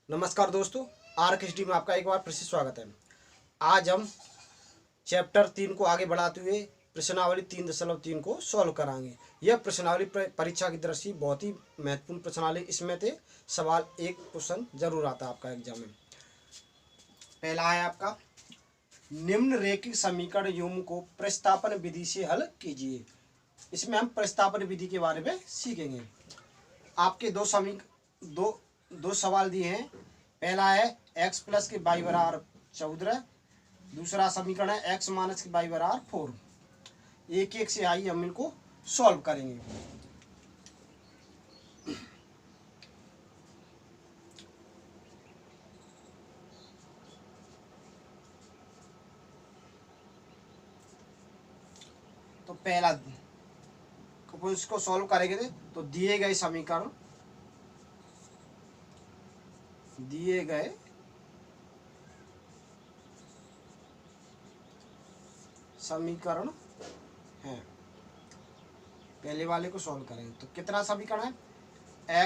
नमस्कार दोस्तों, RKSD में आपका एक बार फिर से स्वागत है। आज हम चैप्टर 3 को आगे बढ़ाते हुए प्रश्नावली 3.3 को सॉल्व कराएंगे। यह प्रश्नावली परीक्षा की दृष्टि बहुत ही महत्वपूर्ण प्रश्नावली। इसमें से सवाल एक क्वेश्चन जरूर आता है आपका एग्जाम में। पहला है आपका, निम्नरेखित समीकरण युग्म को प्रतिस्थापन विधि से हल कीजिए। इसमें हम प्रतिस्थापन विधि के बारे में सीखेंगे। आपके दो सवाल दिए हैं। पहला है x प्लस के वाई बराबर 14। दूसरा समीकरण है x माइनस के वाई बराबर 4। एक एक से आइए हम इनको सॉल्व करेंगे। तो पहला इसको सॉल्व करेंगे तो दिए गए समीकरण हैं। पहले वाले को सॉल्व करेंगे तो कितना समीकरण है,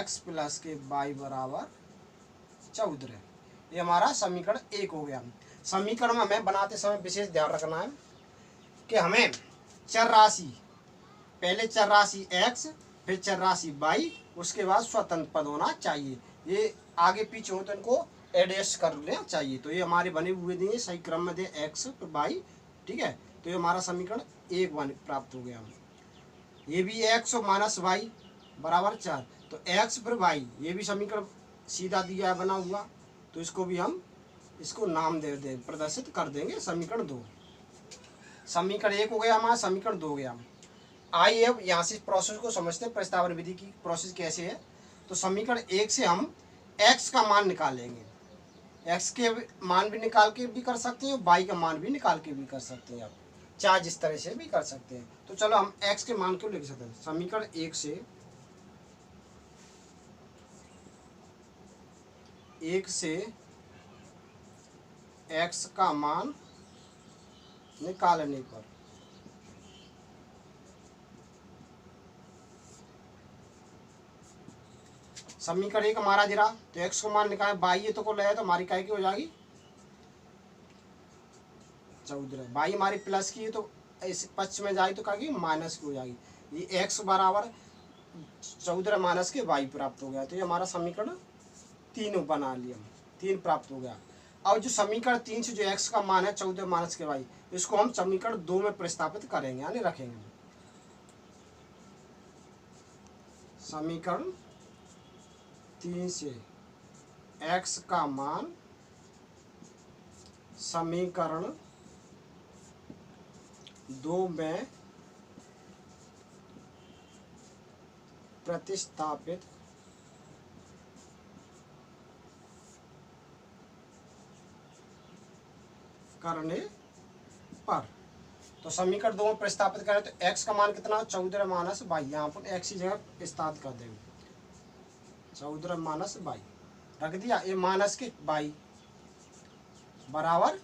x प्लस के वाई बराबर 14। ये हमारा समीकरण एक हो गया। समीकरण में हमें बनाते समय विशेष ध्यान रखना है कि हमें चर राशि, पहले चर राशि x, फिर चर राशि y, उसके बाद स्वतंत्र पद होना चाहिए। ये आगे पीछे हो तो इनको एडजस्ट कर लेना चाहिए। तो ये हमारे बने हुए दिए सही क्रम में दे x फिर y, ठीक है। तो ये हमारा समीकरण एक प्राप्त हो गया। ये भी x माइनस वाई बराबर 4। तो x फिर y, ये भी समीकरण सीधा दिया है बना हुआ। तो इसको भी हम इसको नाम दे प्रदर्शित कर देंगे समीकरण 2। समीकरण 1 हो गया हमारा, समीकरण 2 हो गया। आइए अब यहाँ से प्रोसेस को समझते हैं। प्रस्तावना विधि की प्रोसेस कैसे है। तो समीकरण 1 से हम x का मान निकालेंगे। x के मान भी निकाल के भी कर सकते हैं, y का मान भी निकाल के भी कर सकते हैं। आप चाहे जिस तरह से भी कर सकते हैं। तो चलो हम x के मान क्यों लिख सकते हैं। समीकरण 1 से x का मान निकालने पर समीकरण 1 हमारा जरा, तो x को मान निकाले, y ये तो को ले तो हमारी काय की हो जाएगी 14। y हमारी प्लस की है तो इस पक्ष में जाएगी तो क्या माइनस की हो जाएगी। ये x बराबर 14 माइनस के y प्राप्त हो गया। तो ये हमारा समीकरण 3 बना लिया, 3 प्राप्त हो गया। अब जो समीकरण 3 से जो x का मान है 14 माइनस के y, इसको हम समीकरण 2 में प्रस्तापित करेंगे यानी रखेंगे। समीकरण 3 से x का मान समीकरण 2 में प्रतिस्थापित करने पर, तो समीकरण 2 में प्रतिस्थापित करें तो x का मान कितना, 14 माइनस वाई। यहाँ पर x की जगह प्रतिस्थापित कर देंगे, 14 माइनस वाई रख दिया। ये माइनस के वाई बराबर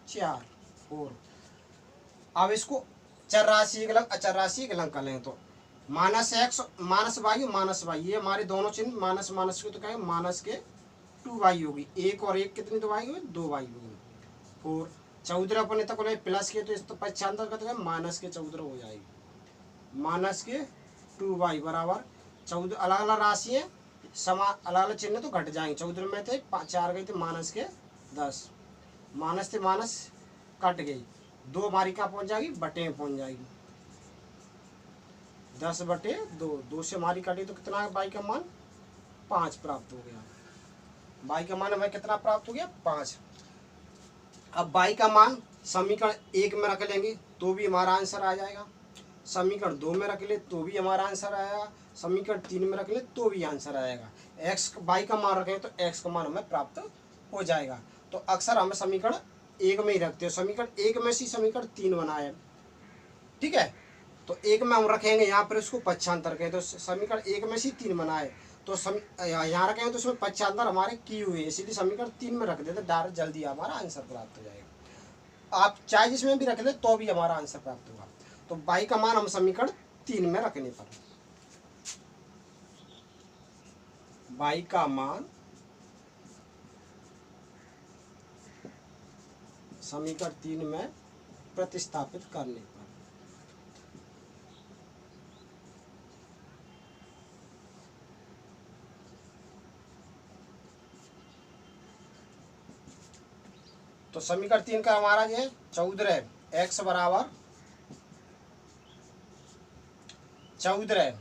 4। अब इसको चर राशि के अचर राशि के कर लेंगे तो माइनस x माइनस वाई, ये हमारे दोनों चिन्ह माइनस माइनस के तो क्या है माइनस के 2y होगी। एक और एक कितनी 2y होगी, 2y होगी। 4 14 अपने तक प्लस के तो इस तो पक्षांतर का तो माइनस के 14 हो जाएगी। माइनस के 2y बराबर 14। अलग अलग राशि है, अलग अलग चिन्ह तो घट जाएंगे। 14 में थे 4 गए थे माइनस के 10, माइनस से माइनस कट गई, 2 हमारी कहाँ पहुँच जाएगी, बटे में पहुँच जाएगी। 10/2, 2 से हमारी कटी तो कितना है, y का मान 5 प्राप्त हो गया। y का मान हमें कितना प्राप्त हो गया, 5। अब y का मान समीकरण 1 में रख लेंगे तो भी हमारा आंसर आ जाएगा। समीकरण 2 में रख ले तो भी हमारा आंसर आएगा। समीकरण 3 में रख ले तो भी आंसर आएगा। y का मान रखें तो x का मान हमें प्राप्त हो जाएगा। तो अक्सर हम समीकरण 1 में ही रखते हैं। समीकरण 1 में से समीकरण 3 बनाए, ठीक है। तो 1 में हम रखेंगे, यहाँ पर इसको पक्षांतर करें तो समीकरण 1 में से 3 बनाए तो यहाँ रखेंगे तो उसमें पक्षांतर हमारे की हुई है, इसीलिए समीकरण 3 में रख देते, डायरेक्ट जल्दी हमारा आंसर प्राप्त हो जाएगा। आप चाहे जिसमें भी रख ले तो भी हमारा आंसर प्राप्त होगा। तो y का मान हम समीकरण 3 में रखने पर y का मान समीकरण 3 में प्रतिस्थापित करने पर। तो समीकरण 3 का हमारा ये 14 x बराबर 14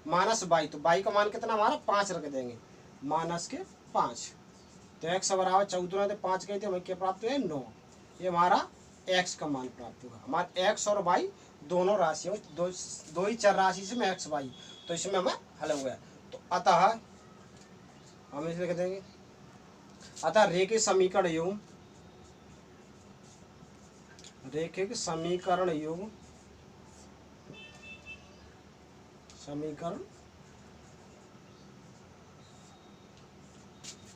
माइनस बाई, तो बाई का मान कितना हमारा 5 रख देंगे, माइनस के 5। तो x बराबर 14 तो 5 गए थे, हमें क्या प्राप्त हुआ 9। ये हमारा x का मान प्राप्त होगा। हमारा x और y दोनों राशियों दो ही चर राशि से में x y, तो इसमें हमें हल हुआ। तो अतः हम इसे लिख देंगे, अतः रेखीय समीकरण युग्म रैखिक समीकरण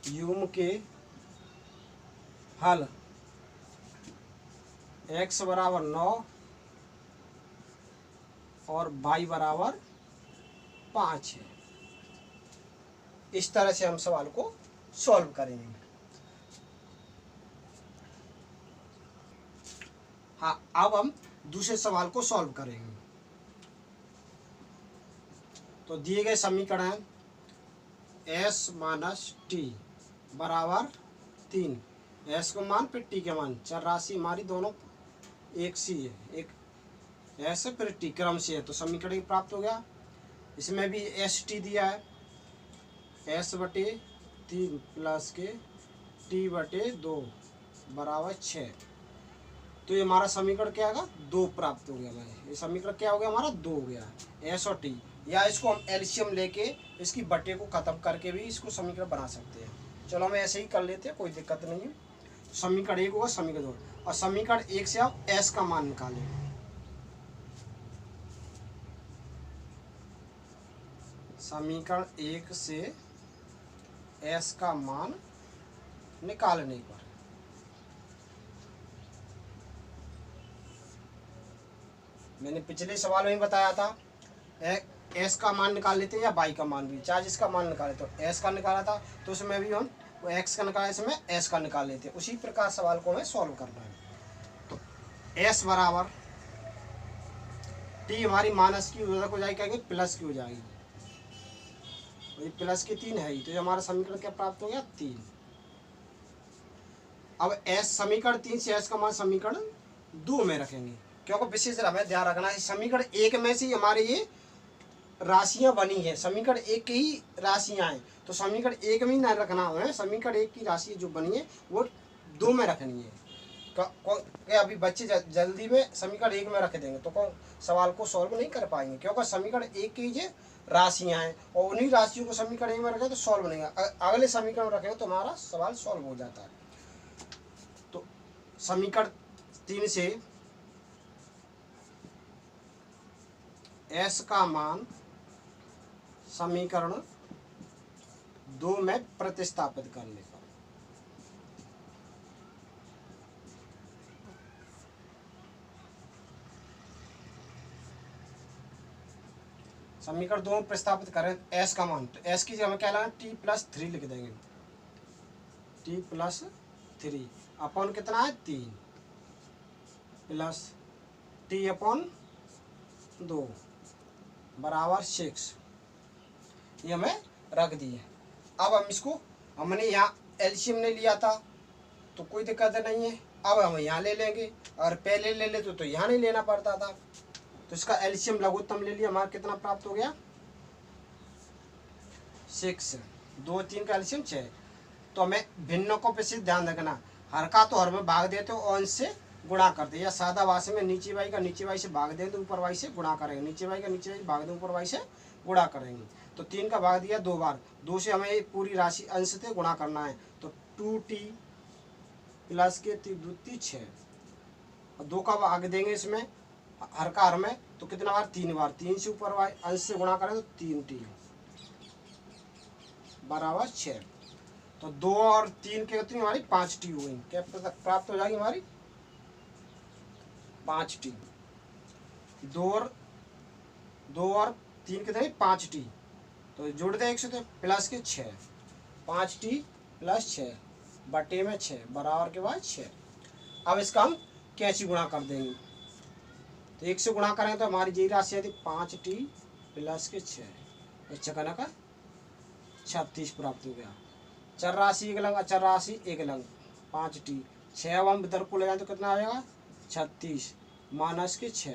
युग्म के हल x बराबर 9 और y बराबर 5 है। इस तरह से हम सवाल को सॉल्व करेंगे। हाँ, अब हम दूसरे सवाल को सॉल्व करेंगे। तो दिए गए समीकरण है s माइनस टी बराबर 3। s का मान फिर t के मान, चर राशि हमारी दोनों एक सी है, एक s फिर t क्रम से है, तो समीकरण प्राप्त हो गया। इसमें भी एस टी दिया है, s बटे 3 प्लस के t बटे 2 बराबर 6। तो ये हमारा समीकरण क्या होगा 2 प्राप्त हो गया भाई। ये समीकरण क्या हो गया हमारा 2 हो गया, एस और टी। या इसको हम एलसीएम लेके इसकी बटे को खत्म करके भी इसको समीकरण बना सकते हैं। चलो हम ऐसे ही कर लेते हैं, कोई दिक्कत नहीं है। तो समीकरण 1 होगा, समीकरण 2, और समीकरण 1 से आप एस का मान निकालें। समीकरण 1 से एस का मान निकालने पर मैंने पिछले सवाल में बताया था, एस का मान निकाल लेते हैं या बाई का मान भी, चाहे जिसका मान निकाले। तो एस का निकाला था तो उसमें भी हम एक्स का निकाला, इसमें एस का निकाल लेते हैं। उसी प्रकार सवाल को हमें सॉल्व करना है। तो एस बराबर टी हमारी माइनस की हो जाएगी, क्या प्लस की हो जाएगी, ये प्लस की 3 है ही, तो ये हमारा समीकरण क्या प्राप्त हो गया 3। अब एस समीकरण 3 से एस का मान समीकरण 2 में रखेंगे, क्योंकि विशेष हमें ध्यान रखना है समीकरण 1 में से हमारे ये राशियां बनी है, समीकरण 1 की ही राशियां हैं। तो समीकरण 1 में ही ना रखना है, समीकरण 1 की राशि जो बनी है वो 2 में रखनी है। क्या अभी बच्चे जल्दी में समीकरण 1 में रख देंगे तो कौन सवाल को सॉल्व नहीं कर पाएंगे, क्योंकि समीकरण 1 की ये राशियां हैं और उन्हीं राशियों को समीकरण 1 में रखें तो सॉल्व नहीं है, अगले समीकरण में रखें तो हमारा सवाल सॉल्व हो जाता है। तो समीकरण 3 से एस का मान समीकरण 2 में प्रतिस्थापित करने पर समीकरण 2 में प्रतिस्थापित करें एस का मान, तो एस की जगह हमें क्या लाना टी प्लस 3 लिख देंगे। टी प्लस 3 अपॉन कितना है 3 प्लस टी अपॉन 2 बराबर 6, ये हमें रख दिए। अब हम इसको हमने यहाँ एलसीएम ने लिया था तो कोई दिक्कत नहीं है, अब हम यहाँ ले लेंगे, और पहले ले लेते तो यहाँ नहीं लेना पड़ता था। तो इसका एलसीएम लघुत्तम ले लिया, हमारा कितना प्राप्त हो गया 6, 2 3 का एलसीएम 6। तो हमें भिन्न को विशेष ध्यान रखना, हर का तो हर में भाग देते हो और अंश गुणा करते, या सादा भाषा में नीचे वाई का नीचे वाई से भाग दें तो ऊपर वाई से गुणा करेंगे, नीचे वाई का नीचे वाई भाग दें ऊपर वाई से गुणा करेंगे। तो 3 का भाग दिया 2 बार, 2 से हमें पूरी राशि अंश से गुणा करना है। तो 2t प्लस के 3 6 और 2 का भाग देंगे इसमें हर का हर में, तो कितना बार 3 बार, 3 से ऊपर वाई अंश से गुणा करें तो 3t बराबर 6। तो 2 और 3 के कितनी हमारी 5t हो गई, क्या प्राप्त हो जाएगी हमारी 5t। 2 और 3 कितने 5t, तो जोड़ दे 1 से, तो प्लस के 6, 5t प्लस 6 बटे में 6 बराबर के बाद 6। अब इसका हम कैंची गुणा कर देंगे। तो 1 से गुणा करेंगे तो हमारी यही राशि आती 5t प्लस के 6, छक्का का 36 प्राप्त हो गया। चर राशि एक लंग, अचर राशि एक लंग, 5t, 6 अब हम इधर को ले जाए तो कितना आएगा 36 माइनस के 6।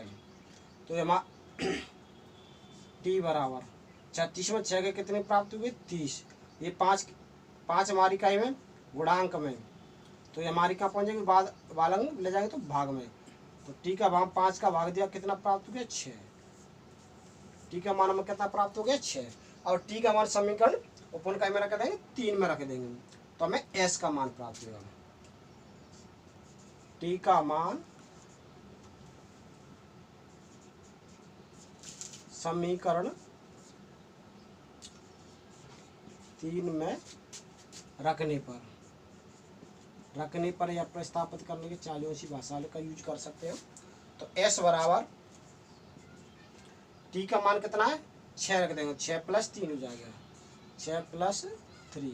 तो टी बराबर 36 में 6 के कितने प्राप्त हुए 30। ये 5 हमारी इकाई में गुणांक में, तो ये हमारी कहाँ पहुँचेगी बाद वालंग ले जाएंगे तो भाग में। तो टी का भाग 5 का भाग दिया कितना प्राप्त हो गया 6। टी का मान हमें कितना प्राप्त हो गया 6। और टी का मान समीकरण उपन इकाई में रख देंगे 3 में रख देंगे तो हमें एस का मान प्राप्त होगा। टी का मान समीकरण 3 में रखने पर या प्रतिस्थापित करने के चालियों सी भाषा का यूज कर सकते हो। तो एस बराबर टी का मान कितना है 6 रख देंगे, 6 + 3 हो जाएगा 6 + 3।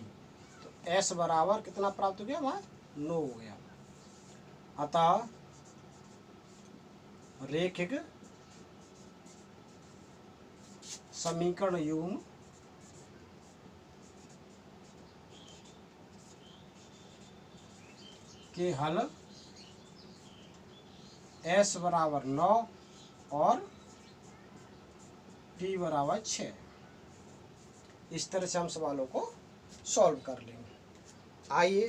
तो एस बराबर कितना प्राप्त हो गया वहाँ 9 हो गया। अतः रेखिक समीकरण युग्म के हल s बराबर 9 और t बराबर 6। इस तरह से हम सवालों को सॉल्व कर लेंगे। आइए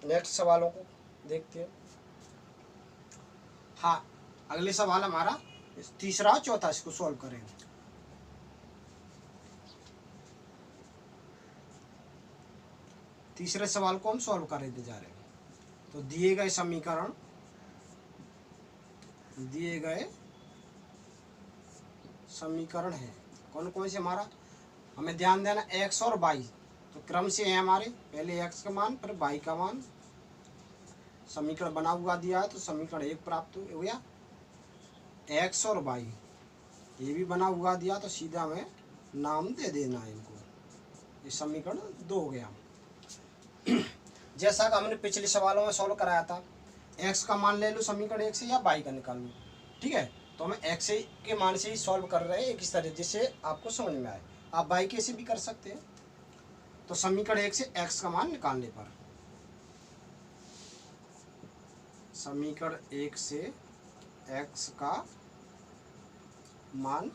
नेक्स्ट सवालों को देखते हैं। हाँ, अगले सवाल हमारा तीसरा और चौथा, इसको सॉल्व करेंगे। तीसरे सवाल को हम सॉल्व करने जा रहे हैं। तो दिए गए समीकरण है कौन कौन से हमारा, हमें ध्यान देना x और y तो क्रम से है हमारे, पहले x का मान फिर y का मान। समीकरण बना हुआ दिया है तो समीकरण 1 प्राप्त हो गया। x और y ये भी बना हुआ दिया तो सीधा हमें नाम दे देना है इनको। ये समीकरण 2 हो गया। जैसा कि हमने पिछले सवालों में सॉल्व कराया था, x का मान ले लो समीकरण 1 से या y का निकाल लो, ठीक है। तो हमें x के मान से ही सॉल्व कर रहे हैं एक इस तरह जिससे आपको समझ में आए। आप y के से भी कर सकते हैं। तो समीकरण 1 से x का मान निकालने पर, समीकरण 1 से x का मान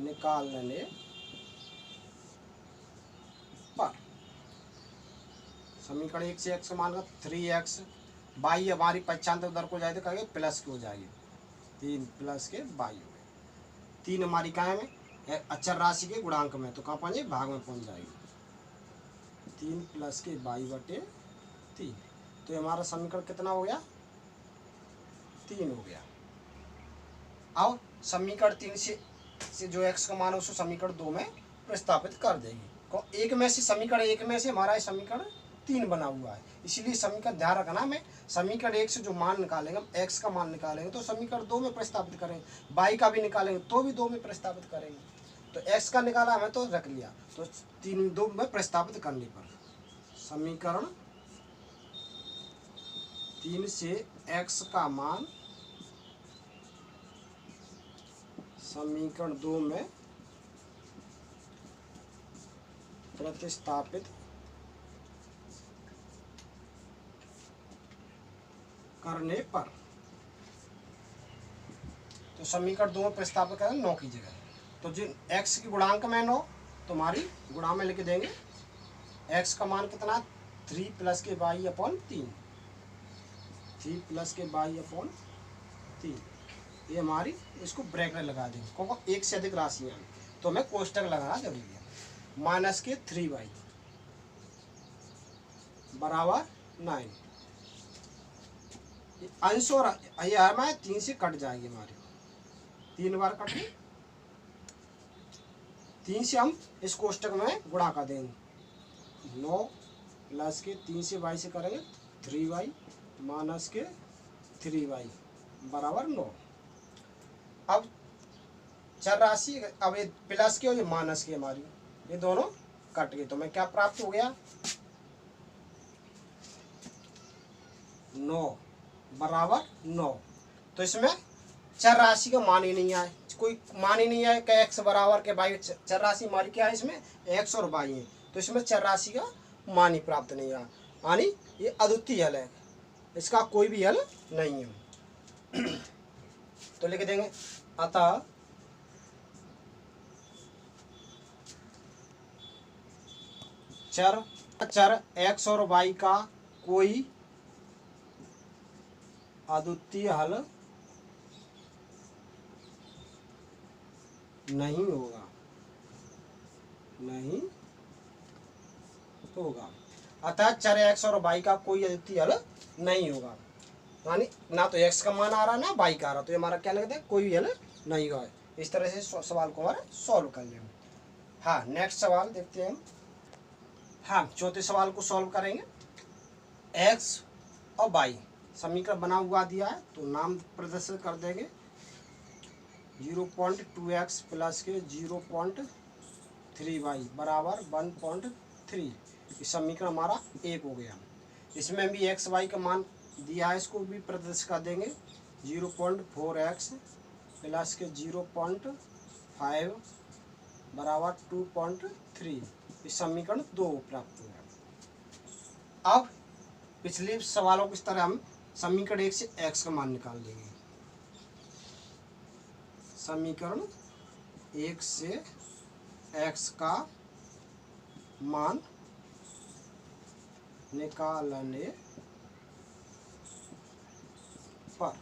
निकालने पर, समीकरण 1 से x का मान का 3x, y हमारी पक्षांतर उधर को जाए तो कहेंगे प्लस की हो जाएगी, 3 प्लस के y हो गए। 3 हमारी कहाँ में अचर राशि के गुणांक में, तो कहाँ पहुँचे भाग में पहुँच जाएगी। 3 प्लस के y बटे 3। तो हमारा समीकरण कितना हो गया 3 हो गया। अब समीकरण 3 से जो x का मान है उसको समीकरण 2 में प्रस्तापित कर देंगे। एक में से समीकरण 1 में से हमारा समीकरण 3 बना हुआ है, इसलिए समीकरण ध्यान रखना। में समीकरण 1 से जो मान निकालेंगे हम x का मान निकालेंगे तो समीकरण 2 में प्रस्तापित करेंगे, y का भी निकालेंगे तो भी 2 में प्रस्तापित करेंगे। तो x का निकाला हमें तो रख लिया, तो 2 में प्रस्तापित करने पर समीकरण 3 से x का मान समीकरण 2 में प्रतिस्थापित करने पर, तो समीकरण 2 में प्रस्तापित करेंगे 9 की जगह। तो जो x की गुणांक में 9 तो हमारी गुणा में लिख देंगे। x का मान कितना 3 प्लस के y अपॉन 3, 3 प्लस के y अपॉन 3। ये हमारी इसको ब्रैकेट लगा देंगे क्योंकि 1 से अधिक राशियाँ हैं तो हमें कोष्टक लगाना जरूरी है। माइनस के 3y बराबर 9। अंश और ये हमारे 3 से कट जाएगी, हमारी 3 बार कटे, 3 से हम इस कोष्टक में गुणा कर देंगे। 9 प्लस के 3 से y से करेंगे 3y माइनस के 3y बराबर 9। अब चर राशि, अब ये प्लस के और ये माइनस के हमारी ये दोनों कट गए तो हमें क्या प्राप्त हो गया 9 बराबर 9। तो इसमें चर राशि का मान ही नहीं आए, कोई मान ही नहीं आए कि x बराबर के y, चर राशि हमारी क्या है इसमें x और y है, तो इसमें चर राशि का मान ही प्राप्त नहीं हुआ, यानी ये अद्वितीय हल है, इसका कोई भी हल नहीं है। तो लिख देंगे अतः चर x और y का कोई अद्वितीय हल नहीं होगा, नहीं होगा। अतः चर x और y का कोई अद्वितीय हल नहीं होगा, यानी ना तो x का मान आ रहा ना y का आ रहा, तो ये हमारा क्या लगता है कोई भी हल नहीं होगा। इस तरह से सवाल को हमारा सॉल्व कर लेंगे। हाँ, नेक्स्ट सवाल देखते हैं हम। हाँ, चौथे सवाल को सॉल्व करेंगे। x और y समीकरण बना हुआ दिया है, तो नाम प्रदर्शित कर देंगे 0.2x प्लस के 0.3y बराबर 1.3। इस समीकरण हमारा एक हो गया। इसमें भी एक्स वाई का मान दिया है, इसको भी प्रदर्शित कर देंगे 0.4x प्लस के 0.5 बराबर 2.3। इस समीकरण 2 प्राप्त हो गया। अब पिछले सवालों की तरह हम समीकरण 1 से x का मान निकाल लेंगे। समीकरण 1 से x का मान निकालने पर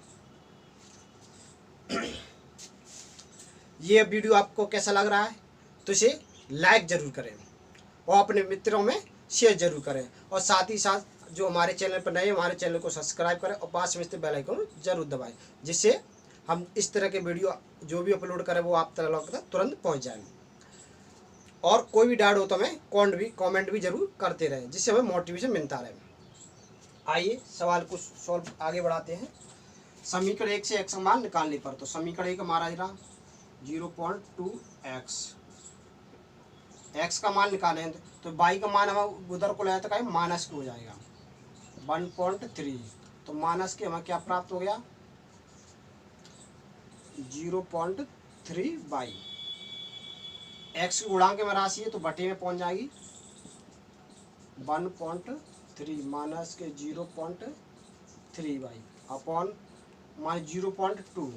ये वीडियो आपको कैसा लग रहा है तो इसे लाइक जरूर करें और अपने मित्रों में शेयर जरूर करें, और साथ ही साथ जो हमारे चैनल पर नए हैं हमारे चैनल को सब्सक्राइब करें और पास में स्थित बेल आइकन जरूर दबाएं, जिससे हम इस तरह के वीडियो जो भी अपलोड करें वो आप तक तुरंत पहुंच जाएंगे। और कोई भी डाउट हो तो हमें कमेंट भी जरूर करते रहें, जिससे हमें मोटिवेशन मिलता रहे। आइए सवाल को सॉल्व आगे बढ़ाते हैं। समीकरण 1 से x का मान निकालने पर, तो समीकरण 1 हमारा रहा 0.2x, x का मान निकाले तो y का मान हमें उधर को लाया तो माइनस को हो जाएगा 1.3, तो माइनस के हमें क्या प्राप्त हो गया 0.3y। x की गुणांक में राशि है तो बटे में पहुंच जाएगी 1.3 माइनस के 0.3y अपॉन मान 0.2,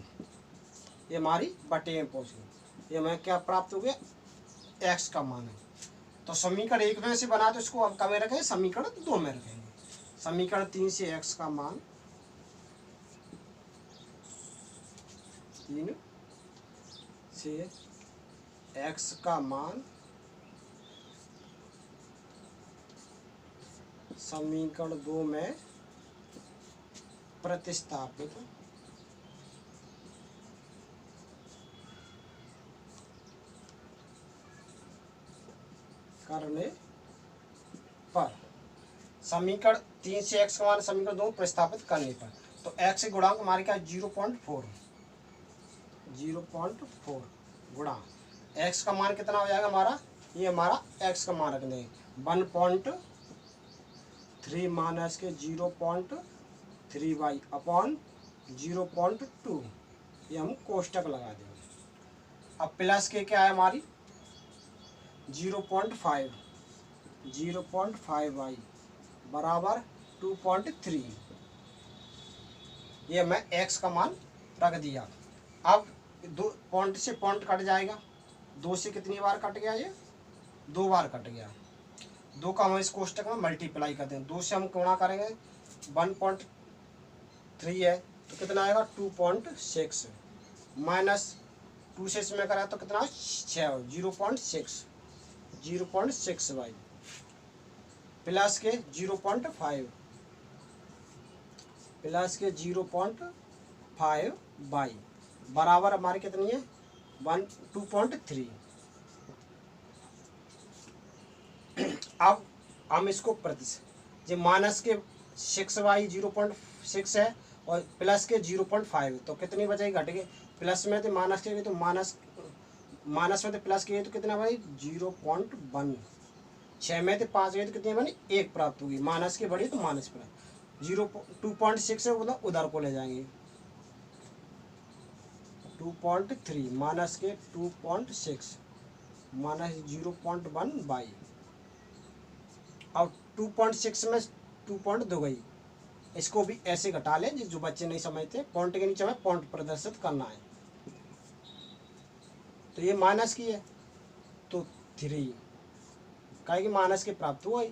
ये हमारी बटे में पहुंच गई। ये हमें क्या प्राप्त हो गया x का मान है। तो समीकरण 1 में से बना तो इसको अब कब रखेंगे समीकरण 2 में रखेंगे। समीकरण 3 से x का मान 3 से x का मान समीकरण 2 में प्रतिस्थापित करने पर, समीकरण 3 से x का मान समीकरण 2 प्रतिस्थापित करने पर, तो x के गुणांक हमारे क्या 0.4 गुणा x का मान कितना हो जाएगा हमारा, ये हमारा x का मान रख देंगे 1.3 माइनस के 0.3y अपॉन 0.2, ये हम कोष्टक लगा देंगे। अब प्लस के क्या है हमारी 0.5y बराबर 2.3, ये मैं x का मान रख दिया। अब 2 पॉइंट से पॉइंट कट जाएगा, 2 से कितनी बार कट गया, ये 2 बार कट गया। 2 का हम इस कोष्टक में मल्टीप्लाई करते हैं, 2 से हम गुणा करेंगे 1.3 है तो कितना आएगा 2.6 माइनस 2 से इसमें करा तो कितना 6 0.6y प्लस के 0.5 प्लस के 0.5y बराबर हमारे कितनी है 2.3। अब हम इसको प्रतिशत जो माइनस के 6y 0.6 है और प्लस के 0.5 तो कितनी बचेगी घट के, प्लस में तो माइनस के तो माइनस में तो प्लस के तो कितना बनी 0.1, 6 में तो 5 गई तो कितनी बनी 1 प्राप्त होगी, माइनस की बड़ी तो माइनस पर 2.6 है मतलब उधर को ले जाएंगे 2.3 माइनस के 2.6 माइनस 0.1 बाई, और 2.6 में 2 गई, इसको भी ऐसे घटा लें जो बच्चे नहीं समझते, पॉइंट के नीचे हमें पॉइंट प्रदर्शित करना है। तो ये माइनस की है तो 3 कहेगी माइनस के प्राप्त हुआ ही,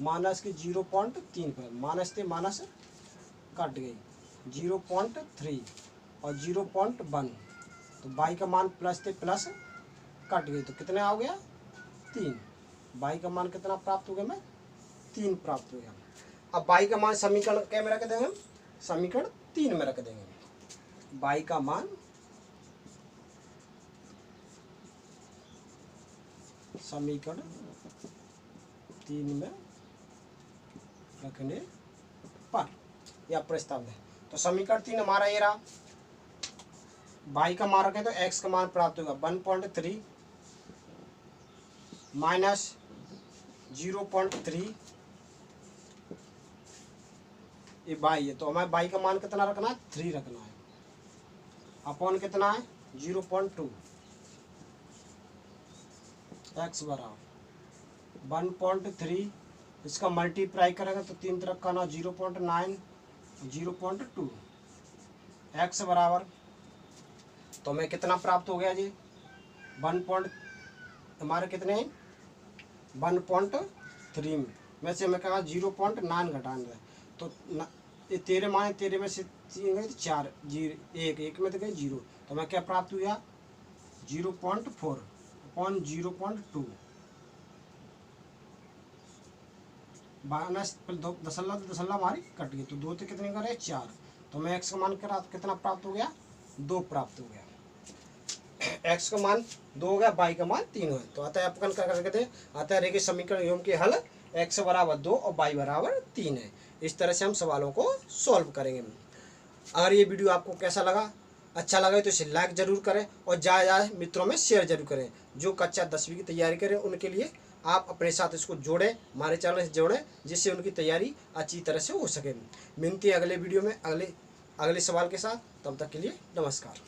माइनस के 0.3 पर माइनस थे माइनस कट गई 0.3 और 0.1, तो बाई का मान प्लस थे प्लस कट गई, तो कितने आ गया 3। बाई का मान कितना प्राप्त हो गया, मैं 3 प्राप्त हो गया। अब बाई का मान समीकरण क्या में रख देंगे हम, समीकरण 3 में रख देंगे। बाई का मान समीकरण 3 में रखने पर यह प्रस्ताव है। तो समीकरण 3 हमारा ये रहा, बाई का मान रखें तो एक्स का मान प्राप्त होगा 1.3 माइनस 0.3, ये बाई है तो हमें बाई का मान कितना रखना है 3 रखना है, अपॉन कितना है 0.2, एक्स बराबर 1.3, इसका मल्टीप्लाई करेंगे तो 3 तरफ का ना 0.9 0.2, एक्स बराबर, तो हमें कितना प्राप्त हो गया जी हमारे कितने हैं 1.3 में से हमें कहा 0.9 घटाना है, तो ये 13 मान 13 में से 3 गए 4 1 में तो गए 0, तो हमें क्या प्राप्त हुआ 0.4 अपॉन 0.2 माइनस दशमलव हमारी कट गई, तो 2 से कितने करे 4, तो हमें एक्स का मान कितना प्राप्त हो गया 2 प्राप्त हो गया। एक्स का मान 2 हो गया, बाई का मान 3 हो गया। तो अतः अपकन क्या करते हैं, अतः रेखीय समीकरण एवं के हल एक्स बराबर 2 और बाई बराबर 3 है। इस तरह से हम सवालों को सॉल्व करेंगे। अगर ये वीडियो आपको कैसा लगा, अच्छा लगे तो इसे लाइक जरूर करें और ज़्यादा मित्रों में शेयर जरूर करें। जो कक्षा 10वीं की तैयारी करें उनके लिए आप अपने साथ इसको जोड़ें, हमारे चैनल से जोड़ें, जिससे उनकी तैयारी अच्छी तरह से हो सके। मिलते हैं अगले वीडियो में अगले सवाल के साथ, तब तक के लिए नमस्कार।